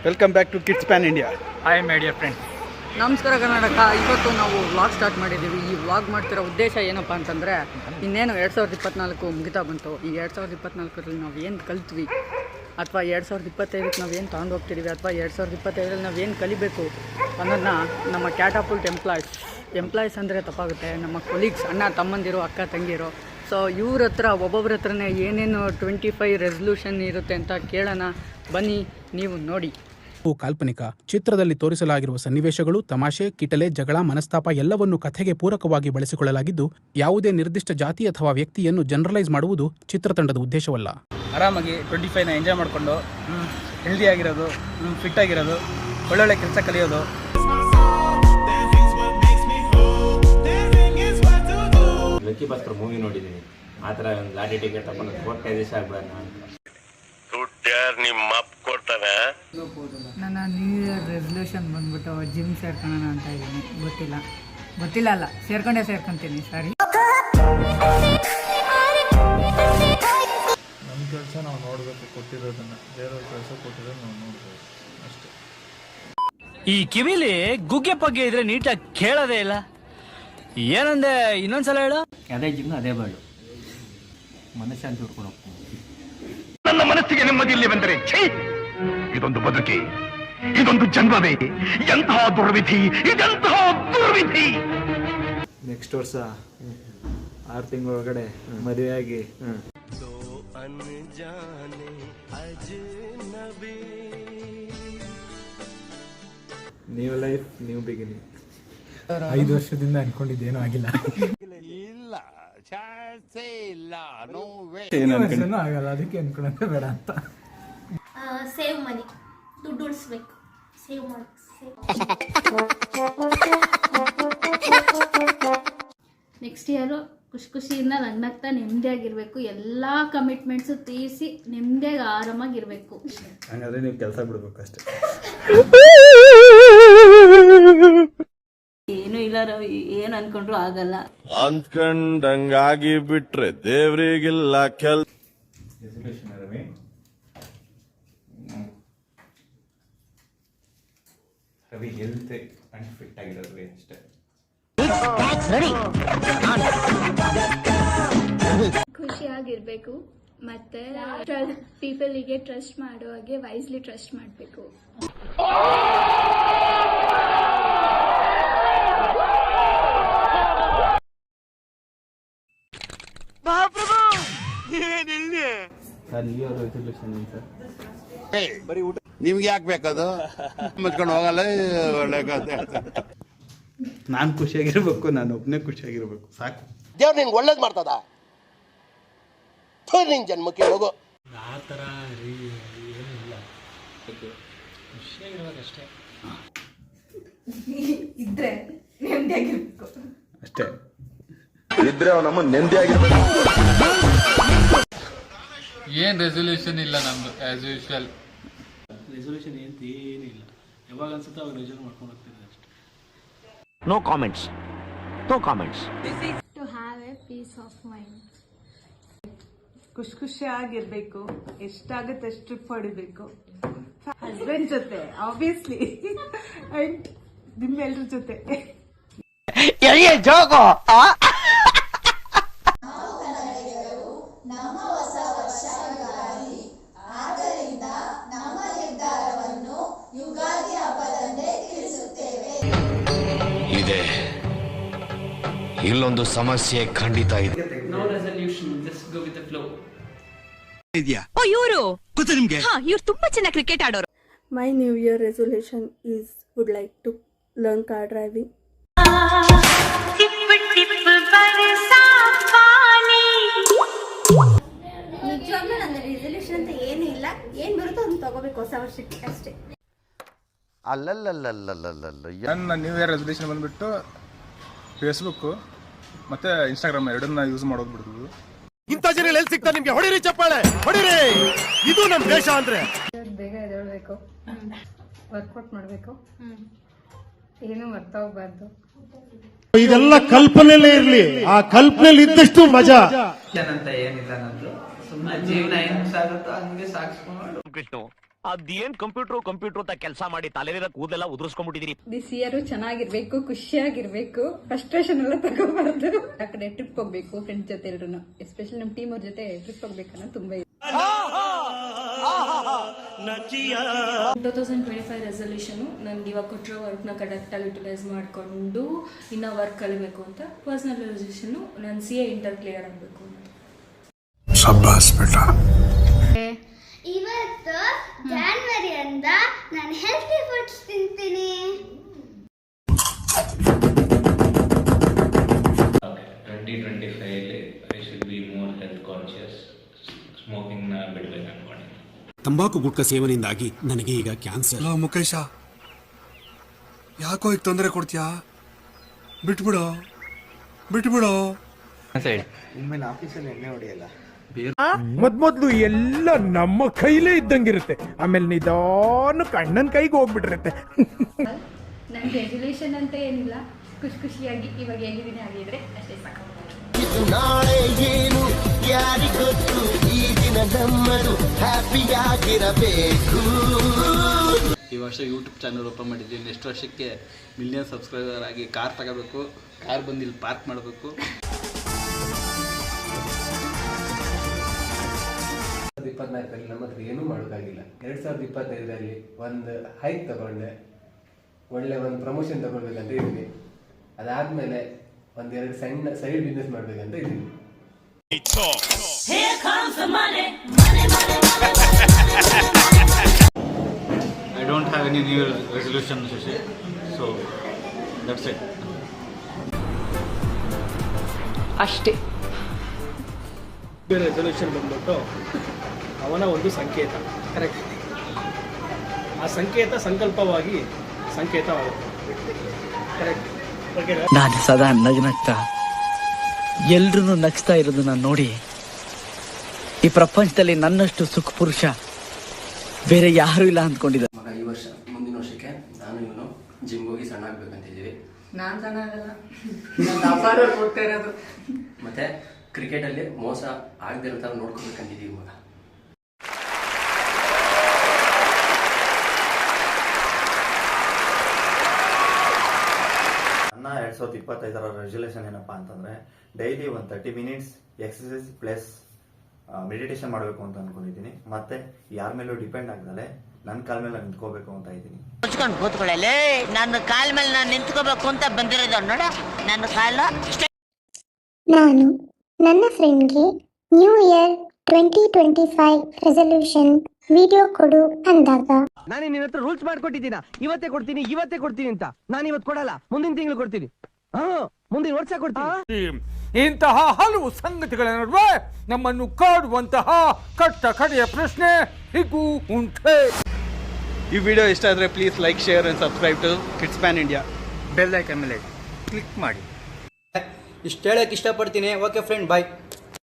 Welcome back to Kids Pan India. Hi my dear friend. ನಮಸ್ಕಾರ ಕರ್ನಾಟಕ. ಇವತ್ತು ನಾವು vlog start ಮಾಡಿದ್ದೀವಿ. ಈ ವ್ಲಾಗ್ ಮಾಡ್ತಿರೋ ಉದ್ದೇಶ ಏನಪ್ಪ ಅಂತಂದರೆ, ಇನ್ನೇನು 2024 ಮುಗಿತಾ ಬಂತು. ಈ 2024ರಲ್ಲಿ ನಾವು ಏನು ಕಲ್ತ್ವಿ, ಅಥವಾ 2025ಕ್ಕೆ ನಾವು ಏನು ತೊಗೊಂಡು ಹೋಗ್ತಿದ್ದೀವಿ, ಅಥವಾ 2025ರಲ್ಲಿ ನಾವು ಏನು ಕಲಿಬೇಕು ಅನ್ನೋದನ್ನ ನಮ್ಮ ಕ್ಯಾಟಾಪುಲ್ಟ್ ಎಂಪ್ಲಾಯೀಸ್ ಅಂದರೆ ತಪ್ಪಾಗುತ್ತೆ, ನಮ್ಮ ಕೊಲೀಗ್ಸ್, ಅಣ್ಣ ತಮ್ಮಂದಿರು, ಅಕ್ಕ ತಂಗಿರು, ಸೊ ಇವ್ರ ಹತ್ರ ಒಬ್ಬೊಬ್ಬರ ಹತ್ರನೇ ಏನೇನು 25 ರೆಸಲ್ಯೂಷನ್ ಇರುತ್ತೆ ಅಂತ ಕೇಳೋಣ ಬನ್ನಿ, ನೀವು ನೋಡಿ. ಕಾಲ್ಪನಿಕ ಚಿತ್ರದಲ್ಲಿ ತೋರಿಸಲಾಗಿರುವ ಸನ್ನಿವೇಶಗಳು ತಮಾಷೆ, ಕಿಟಲೆ, ಜಗಳ, ಮನಸ್ತಾಪ ಎಲ್ಲವನ್ನೂ ಕಥೆಗೆ ಪೂರಕವಾಗಿ ಬಳಸಿಕೊಳ್ಳಲಾಗಿದ್ದು, ಯಾವುದೇ ನಿರ್ದಿಷ್ಟ ಜಾತಿ ಅಥವಾ ವ್ಯಕ್ತಿಯನ್ನು ಜನರಲೈಸ್ ಮಾಡುವುದು ಚಿತ್ರತಂಡದ ಉದ್ದೇಶವಲ್ಲ. ಆರಾಮಾಗಿ 25ನ ಎಂಜಾಯ್ ಮಾಡಿಕೊಂಡು ಹೆಲ್ದಿ ಆಗಿರೋದು, ಫಿಟ್ ಆಗಿರೋದು, ಒಳ್ಳೊಳ್ಳೆ ಕೆಲಸ ಕಲಿಯೋದು. ಲಕ್ಕಿ ಭಾಸ್ಕರ್ ಮೂವಿ ನೋಡಿದ್ದೀನಿ. ಆ ಥರ ಒಂದು ಲಾಟಿ ಟಿಕೆಟ್ ತಗೊಂಡು 4 ದಿವಸ ಆಗ್ಬಿಡೋಣ ಅಂತ. ನಿಮ್ಮ ಅಪ್ಪ ಕೊಡ್ತಾನೆ. ನನ್ನ ನ್ಯೂ ಇಯರ್ ರೆಸಲ್ಯೂಷನ್ ಬಂದ್ಬಿಟ್ಟು ಜಿಮ್ ಸೇರ್ಕೊಳ್ಳೋಣ ಅಂತ ಇದ್ದೀನಿ. ಗೊತ್ತಿಲ್ಲ ಅಲ್ಲ, ಸೇರ್ಕೊಂತೀನಿ. ಸಾರಿ. ನಮ್ಮ ಕೆಲಸ ನಾವು ನೋಡಬೇಕು, ಕೊಟ್ಟಿರೋದನ್ನ ಬೇರೆಯವ್ರ ಕೆಲಸ ಕೊಟ್ಟಿರೋದು ನಾವು ನೋಡ್ಬೇಕು ಅಷ್ಟೇ. ಈ ಕಿವಿಲಿ ಗುಗ್ಗೆ ಪಗ್ಗೆ ಇದ್ರೆ ನೀಟಾಗಿ ಕೇಳೋದೇ ಇಲ್ಲ. ಏನಂದೆ ಇನ್ನೊಂದ್ಸಲ ಹೇಳು. ಅದೇ ಜಿಮ್ ಅದೇ ಬಾಳು, ಮನಃಶಾಂತಿ ಹುಡ್ಕೊಂಡು ಹೋಗ್ತೀನಿ. ನನ್ನ ಮನಸ್ಸಿಗೆ ನೆಮ್ಮದಿ ಇಲ್ಲಿ ಬಂದರೆ ಇದೊಂದು ಬದುಕಿ, ಇದೊಂದು ಜನ್ಮವೇ, ಎಂತಹ ದುರ್ವಿಧಿ, ಇದೆಂತಹ ದುರ್ವಿಧಿ. ನೆಕ್ಸ್ಟ್ ವರ್ಷ 6 ತಿಂಗಳೊಳಗಡೆ ಮದುವೆಯಾಗಿ ನ್ಯೂ ಲೈಫ್, ನ್ಯೂ ಬಿಗಿನಿಂಗ್. 5 ವರ್ಷದಿಂದ ಅನ್ಕೊಂಡಿದ್ದೇನೂ ಆಗಿಲ್ಲ. ಆಗಲ್ಲ, ಅದಕ್ಕೆ ಅನ್ಕೊಳ್ಳೋದೇ ಬೇಡ ಅಂತ. ಸೇವ್ ಮನಿ, ದುಡ್ಡು ಉಳಿಸ್ಬೇಕು, ಸೇವ್ ಮಾಡಿ. ನೆಕ್ಸ್ಟ್ ಇಯರು ಖುಷಿಯಿಂದ ನಗ್ನಗ್ತಾ ನೆಮ್ಮದಿಯಾಗಿರ್ಬೇಕು. ಎಲ್ಲ ಕಮಿಟ್ಮೆಂಟ್ಸು ತೀರಿಸಿ ನೆಮ್ಮದಿಯಾಗಿ ಆರಾಮಾಗಿರ್ಬೇಕು. ಹಂಗಾದ್ರೆ ನೀವು ಕೆಲಸ ಬಿಡ್ಬೇಕು ಅಷ್ಟೇ. ಏನು ಇಲ್ಲ ರವಿ, ಏನು ಅನ್ಕೊಂಡ್ರು ಆಗಲ್ಲ. ಅನ್ಕೊಂಡಂಗಾಗಿ ಬಿಟ್ರೆ ದೇವ್ರಿಗಿಲ್ಲ ಕೆಲ್ಸ. ರವಿ ಹೆಲ್ತ್ ಅಂಡ್ ಫಿಟ್ ಆಗಿರೋದು ಅಷ್ಟೇ. ಖುಷಿಯಾಗಿರ್ಬೇಕು, ಮತ್ತೆ ಪೀಪಲ್ಗೆ ಟ್ರಸ್ಟ್ ಮಾಡುವಾಗೆ ವೈಸ್ಲಿ ಟ್ರಸ್ಟ್ ಮಾಡಬೇಕು. ನಿಮ್ಗೆ ಯಾಕೆ ಬೇಕದು? ಮುಚ್ಕೊಂಡು ಹೋಗಲ್ಲ. ಒಳ್ಳೆ ನಾನು ಖುಷಿಯಾಗಿರ್ಬೇಕು, ನಾನು ಒಬ್ಬನೇ ಖುಷಿಯಾಗಿರ್ಬೇಕು, ಸಾಕು. ದೇವ್ರು ನಿಂಗೆ ಒಳ್ಳೇದು ಮಾಡ್ತದ. ನಿನ್ ಜನ್ಮಕ್ಕೆ ಹೋಗು. ಆ ಥರ ಏನಿಲ್ಲ, ಖುಷಿಯಾಗಿರ್ಬೇಕಷ್ಟೇ. ಇದ್ರೆ ನೆಮ್ಮದಿಯಾಗಿರ್ಬೇಕು ಅಷ್ಟೇ. ಇದ್ರೆ ನಮ್ಮ ನೆಮ್ಮದಿಯಾಗಿರ್ಬೇಕು. ಏನು ರೆಸಲ್ಯೂಷನ್ ಇಲ್ಲ ನಮ್ದು, ಆಸ್ ಯೂಶುವಲ್. ರೆಸಲ್ಯೂಷನ್ ಏನಿಲ್ಲ, ಯಾವಾಗ ಅನ್ಸುತ್ತೆ ಅವಾಗ ರೆಸಲ್ಯೂಷನ್ ಮಾಡ್ಕೊಂಡು ಹೋಗ್ತಿದ್ದಾರೆ ಅಷ್ಟೇ. No comments. To have a peace of mind. ಖುಷಿಯಾಗಿರ್ಬೇಕು, ಎಷ್ಟಾಗುತ್ತೆ ಅಷ್ಟು ಟ್ರಿಪ್ ಹೊಡಿಬೇಕು, ಹಸ್ಬೆಂಡ್ ಜೊತೆ ಆಬ್ವಿಯಸ್ಲಿ, ಅಂಡ್ ನಿಮ್ಮೆಲ್ರ ಜೊತೆ. ಇದೆ ಇಲ್ಲೊಂದು ಸಮಸ್ಯೆ ಖಂಡಿತ ಇದೆ. No resolution, just go with the flow. ಇವರು ತುಂಬಾ ಚೆನ್ನಾಗಿ ಕ್ರಿಕೆಟ್ ಆಡೋರು. My New Year resolution is would like to learn car driving. ನಿಜವಾಗ್ಲೂ ನನ್ನ ರೆಸಲ್ಯೂಷನ್ ಅಂತ ಏನೂ ಇಲ್ಲ, ಏನು ಬರುತ್ತೋ ಅದನ್ನು ತಗೋಬೇಕು ಹೊಸ ವರ್ಷಕ್ಕೆ ಅಷ್ಟೇ. ನನ್ನ ನ್ಯೂ ಇಯರ್ ರೆಸಲ್ಯೂಷನ್ ಬಂದ್ಬಿಟ್ಟು ಫೇಸ್ಬುಕ್ ಮತ್ತೆ ಇನ್ಸ್ಟಾಗ್ರಾಮ್ ಎರಡನ್ನ ಯೂಸ್ ಮಾಡೋದು ಬಿಡ್ಬೋದು. ಇಂಥ ಜನ ಎಲ್ಲಿ ಸಿಗ್ತಾ ನಿಮ್ಗೆ? ಹೊಡಿರಿ ಚಪ್ಪಾಳೆ, ಹೊಡಿರಿ. ಇದು ನಮ್ಮ ದೇಶ ಅಂದ್ರೆ. ಬೇಗ ಎದ್ದೇಳಬೇಕು, ವರ್ಕೌಟ್ ಮಾಡಬೇಕು, ಏನು ಮರ್ತಾ ಹೋಗ್ಬಾರ್ದು. ಇದೆಲ್ಲ ಕಲ್ಪನೆಯಲ್ಲೇ ಇರ್ಲಿ, ಆ ಕಲ್ಪನೆಯಲ್ಲಿ ಇದ್ದಷ್ಟು ಮಜಾ. ಅಂತ ಏನಿಲ್ಲ, ನಮ್ದು ಸುಮ್ಮನೆ ಜೀವನ ಹೆಂಗ್ ಸಾಗುತ್ತೋ ಹಂಗೆ ಸಾಗಿಸ್ಕೊಂಡು ಅದೇನ್ ಕಂಪ್ಯೂಟರ್ ಅಂತ ಕೆಲಸ ಮಾಡಿ ತಲೆಯ ಕೂದಲೆಲ್ಲ ಉದುರಿಸ್ಕೊಂಡ್ಬಿಟ್ಟಿದೀರಿ. ದಿಸ್ ಇಯರ್ ಚೆನ್ನಾಗಿರ್ಬೇಕು, ಖುಷಿಯಾಗಿರ್ಬೇಕು, ಫ್ರಸ್ಟ್ರೇಷನ್ ಎಲ್ಲ ತಗೋಬಾರ್ದು. ಆ ಕಡೆ ಟ್ರಿಪ್ ಹೋಗ್ಬೇಕು ಫ್ರೆಂಡ್ಸ್ ಜೊತೆ ಎಲ್ರು, ಎಸ್ಪೆಷಲಿ ನಮ್ಮ ಟೀಮ್ ಅವ್ರ ಜೊತೆ ಟ್ರಿಪ್ ಹೋಗ್ಬೇಕನ್ನೋ ತುಂಬಾ ಇದೆ. 2025 ರೆಸಲ್ಯೂಷನ್ ನನ್ಗೆ ಇವಾಗ ಕೊಟ್ಟಿರೋ ವರ್ಕ್ನ ಕರೆಕ್ಟಾಗಿ ಯುಟಿಲೈಸ್ ಮಾಡಿಕೊಂಡು ಇನ್ನೂ ವರ್ಕ್ ಕಲಿಬೇಕು ಅಂತ. ಪರ್ಸನಲ್ ರೆಸಲ್ಯೂಷನ್ ನಾನು CA ಇಂಟರ್ ಕ್ಲಿಯರ್ ಆಗಬೇಕು ಅಂತ. ಇವತ್ತು ಜಾನ್ವರಿ ಅಂತ ನಾನು ಹೆಲ್ತಿ ಫುಡ್ಸ್ ತಿಂತೀನಿ. 2025 I should be more health conscious. Smoking ನ ಬಿಡಬೇಕು ಅನ್ಕೊಂಡಿದ್ದೀನಿ. ತಂಬಾಕು ಗುಟ್ಕ ಸೇವನೆಯಿಂದಾಗಿ ನನಗೆ ಈಗ ಕ್ಯಾನ್ಸರ್. ಮುಖೇಶ, ಯಾಕೋ ಈಗ ತೊಂದರೆ ಕೊಡ್ತೀಯಾ? ಬಿಟ್ಬಿಡೋ. ಒಮ್ಮೆ ಆಫೀಸಲ್ಲಿ ಎಣ್ಣೆ ಹೊಡೆಯಲ್ಲ. ಮೊದ್ಲು ಎಲ್ಲ ನಮ್ಮ ಕೈಲೇ ಇದ್ದಂಗಿರುತ್ತೆ, ಆಮೇಲೆ ನಿಧಾನಕ್ಕೆ ಅಣ್ಣನ ಕೈಗೆ ಹೋಗ್ಬಿಟ್ಟಿರುತ್ತೆ. ನನ್ನ ರೆಸಲ್ಯೂಷನ್ ಅಂತ ಏನಿಲ್ಲ, ಖುಷಿಯಾಗಿ ಇವಾಗ ಹೇಗಿದ್ದೀನಿ ಆಗಿದ್ರೆ ಅಷ್ಟೇ ಸಾಕು. ನಾಳೆ ಏನು ಯಾರಿಗೊತ್ತು, ಈ ದಿನ ನಮ್ಮದು ಹ್ಯಾಪಿಯಾಗಿರಬೇಕು. ಈ ವರ್ಷ ಯೂಟ್ಯೂಬ್ ಚಾನಲ್ ಓಪನ್ ಮಾಡಿದ್ದೀನಿ. ನೆಕ್ಸ್ಟ್ ವರ್ಷಕ್ಕೆ ಮಿಲಿಯನ್ ಸಬ್ಸ್ಕ್ರೈಬರ್ ಆಗಿ ಕಾರ್ ತಗೋಬೇಕು. ಕಾರ್ ಬಂದು ಇಲ್ಲಿ ಪಾರ್ಕ್ ಮಾಡಬೇಕು. 2024 ನಮ್ಮ ಹತ್ರ ಏನೂ ಮಾಡೋಕ್ಕಾಗಿಲ್ಲ. 2025 ಒಂದು ಹೈಕ್ ತಗೊಂಡೆ, ಒಳ್ಳೆ ಒಂದು ಪ್ರಮೋಷನ್ ತಗೊಳ್ಬೇಕಂತ ಇದ್ದೀನಿ. ಅದಾದ್ಮೇಲೆ ಒಂದೆರಡು ಸಣ್ಣ ಸೈಡ್ ಬಿಸ್ನೆಸ್ ಮಾಡ್ಬೇಕಂತ ಇದ್ದೀನಿ. I don't have any new resolution, Shashi. So that's it. ಅಷ್ಟೇ. ರೆಸಲ್ಯೂಷನ್ ಬಂದ್ಬಿಟ್ಟು ಅವನ ಒಂದು ಸಂಕೇತ, ಕರೆಕ್ಟ್. ಆ ಸಂಕೇತ ಸಂಕಲ್ಪವಾಗಿ ಸಂಕೇತವಾಗುತ್ತೆ, ಕರೆಕ್ಟ್. ನಾನು ಸದಾ ನಗ್ನಗ್ತಾ ಎಲ್ರೂ ನಗ್ಸ್ತಾ ಇರೋದನ್ನ ನೋಡಿ ಈ ಪ್ರಪಂಚದಲ್ಲಿ ನನ್ನಷ್ಟು ಸುಖ ಪುರುಷ ಬೇರೆ ಯಾರು ಇಲ್ಲ ಅಂದ್ಕೊಂಡಿದ್ದೆ. ಮಗ, ಈ ವರ್ಷ ಮುಂದಿನ ವರ್ಷಕ್ಕೆ ನಾನು ಇವನು ಜಿಮ್ಗೆ ಹೋಗಿ ಸಣ್ಣ ಆಗ್ಬೇಕಂತಿದ್ದೀವಿ. ನಾನು ಚೆನ್ನಾಗಲ್ಲ, ನಾನು ಅಪಾರ ಹೋಗ್ತಾ ಇರೋದು. ಮತ್ತೆ ಕ್ರಿಕೆಟಲ್ಲಿ ಮೋಸ ಆಗದಿರೋ ಥರ ನೋಡ್ಕೊಬೇಕಂತಿದ್ದೀವಿ ಮಗ. ನನ್ನ 2025 ರೆಸಲ್ಯೂಷನ್ ಏನಪ್ಪಾ ಅಂತಂದ್ರೆ ಡೈಲಿ ಒಂದು 30 ಮಿನಿಟ್ಸ್ ಎಕ್ಸಸೈಸ್ ಪ್ಲಸ್ ಮೆಡಿಟೇಷನ್ ಮಾಡಬೇಕು ಅಂತ ಅನ್ಕೊಂಡಿದ್ದೀನಿ. ಮತ್ತೆ ಯಾರ ಮೇಲೂ ಡಿಪೆಂಡ್ ಆಗದಲೆ ನನ್ನ ಕಾಲ ಮೇಲೆ ನಿಂತ್ಕೋಬೇಕು ಅಂತ ಇದ್ದೀನಿ. ಕೂತ್ಕೊಳ್ಳಲೇ, ನನ್ನ ಕಾಲ ಮೇಲೆ ನಾನು ನಿಂತ್ಕೋಬೇಕು ಅಂತ ಬಂದಿರೋದು ನೋಡ. ನನ್ನ ಕಾಲ ನಾನು ನನ್ನ ಫ್ರೆಂಡ್ಗೆ ನ್ಯೂ ಇಯರ್ 2025 ರೆಸಲ್ಯೂಷನ್ ವಿಡಿಯೋ ಕೊಡು ಅಂದಾಗ ನಾನು ನಿನ್ನ ಹತ್ರ ರೂಲ್ಸ್ ಮಾಡ್ಕೊಟ್ಟಿದ್ದೀನ, ಇವತ್ತೇ ಕೊಡ್ತೀನಿ ಅಂತ. ನಾನು ಇವತ್ತು ಕೊಡಲ್ಲ, ಮುಂದಿನ ತಿಂಗಳು ಕೊಡ್ತೀನಿ. ಮುಂದಿನ ವರ್ಷ ಕೊಡ್ತೀನಿ. ಇಂತಹ ಹಲವು ಸಂಗತಿಗಳ ನಡುವೆ ನಮ್ಮನ್ನು ಕಾಡುವಂತಹ ಕಟ್ಟ ಕಡೆಯ ಪ್ರಶ್ನೆ ಹೀಗೂ ಉಂಟೆ. ಈ ವಿಡಿಯೋ ಇಷ್ಟ ಆದರೆ please like, share and subscribe to Kids Pan India. Bell icon ಮೇಲೆ ಕ್ಲಿಕ್ ಮಾಡಿ. ಇಷ್ಟು ಹೇಳಕ್ಕೆ ಇಷ್ಟಪಡ್ತೀನಿ. ಓಕೆ ಫ್ರೆಂಡ್, ಬಾಯ್.